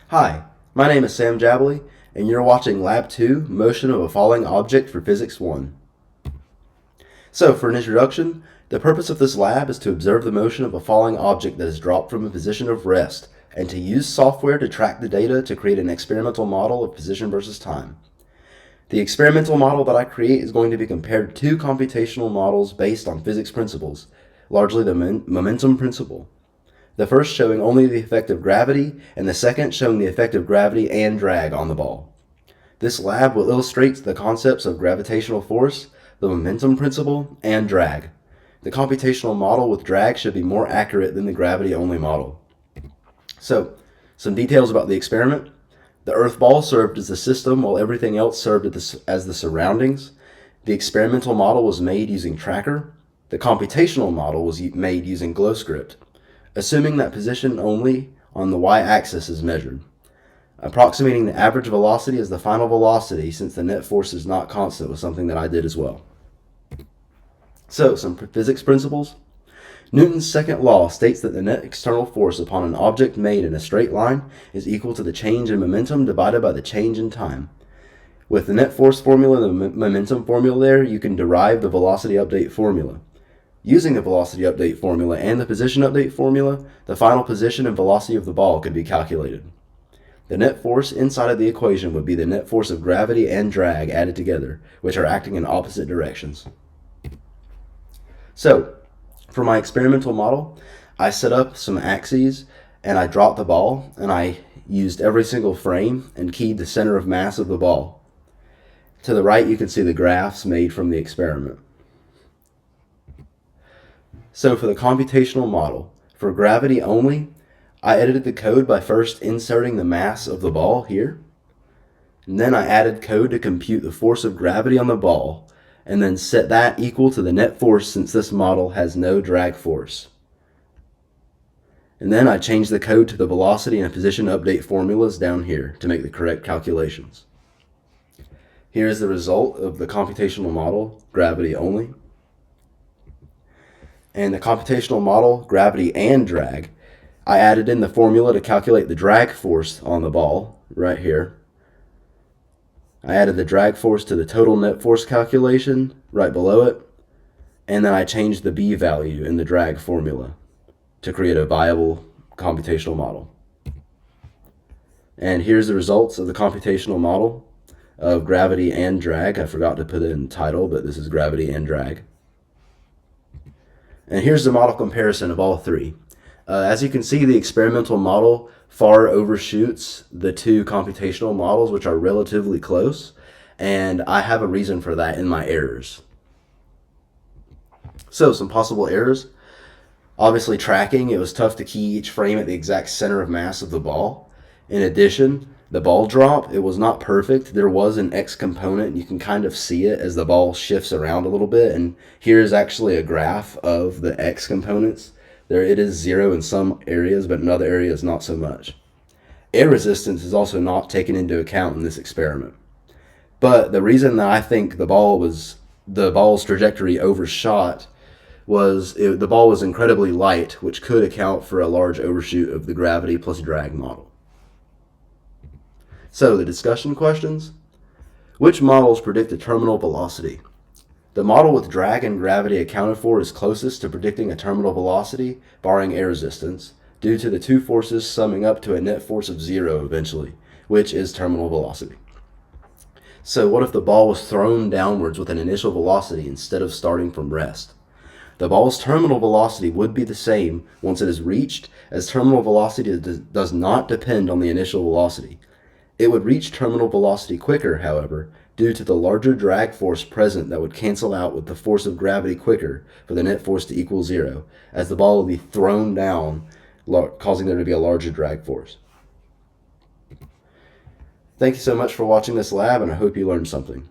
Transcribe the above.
Hi, my name is Sam Jabley, and you're watching Lab 2, Motion of a Falling Object for Physics 1. So, for an introduction, the purpose of this lab is to observe the motion of a falling object that is dropped from a position of rest, and to use software to track the data to create an experimental model of position versus time. The experimental model that I create is going to be compared to two computational models based on physics principles, largely the momentum principle. The first showing only the effect of gravity, and the second showing the effect of gravity and drag on the ball. This lab will illustrate the concepts of gravitational force, the momentum principle, and drag. The computational model with drag should be more accurate than the gravity-only model. So, some details about the experiment. The Earth ball served as the system while everything else served as the surroundings. The experimental model was made using Tracker. The computational model was made using GlowScript, assuming that position only on the y-axis is measured. Approximating the average velocity as the final velocity, since the net force is not constant, was something that I did as well. So, some physics principles. Newton's second law states that the net external force upon an object made in a straight line is equal to the change in momentum divided by the change in time. With the net force formula and the momentum formula there, you can derive the velocity update formula. Using the velocity update formula and the position update formula, the final position and velocity of the ball could be calculated. The net force inside of the equation would be the net force of gravity and drag added together, which are acting in opposite directions. So, for my experimental model, I set up some axes and I dropped the ball, and I used every single frame and keyed the center of mass of the ball. To the right, you can see the graphs made from the experiment. So for the computational model, for gravity only, I edited the code by first inserting the mass of the ball here, and then I added code to compute the force of gravity on the ball, and then set that equal to the net force since this model has no drag force. And then I changed the code to the velocity and position update formulas down here to make the correct calculations. Here is the result of the computational model, gravity only. And the computational model, gravity and drag, I added in the formula to calculate the drag force on the ball, right here. I added the drag force to the total net force calculation, right below it, and then I changed the B value in the drag formula to create a viable computational model. And here's the results of the computational model of gravity and drag. I forgot to put it in the title, but this is gravity and drag. And here's the model comparison of all three. As you can see, the experimental model far overshoots the two computational models, which are relatively close, and I have a reason for that in my errors. So, some possible errors. Obviously, tracking, it was tough to key each frame at the exact center of mass of the ball. In addition, the ball drop, it was not perfect. There was an X component, and you can kind of see it as the ball shifts around a little bit. And here is actually a graph of the X components. There it is 0 in some areas, but in other areas not so much. Air resistance is also not taken into account in this experiment. But the reason that I think the ball's trajectory overshot was the ball was incredibly light, which could account for a large overshoot of the gravity plus drag model. So, the discussion questions. Which models predict a terminal velocity? The model with drag and gravity accounted for is closest to predicting a terminal velocity, barring air resistance, due to the two forces summing up to a net force of 0 eventually, which is terminal velocity. So what if the ball was thrown downwards with an initial velocity instead of starting from rest? The ball's terminal velocity would be the same once it is reached, as terminal velocity does not depend on the initial velocity. It would reach terminal velocity quicker, however, due to the larger drag force present that would cancel out with the force of gravity quicker for the net force to equal 0, as the ball would be thrown down, causing there to be a larger drag force. Thank you so much for watching this lab, and I hope you learned something.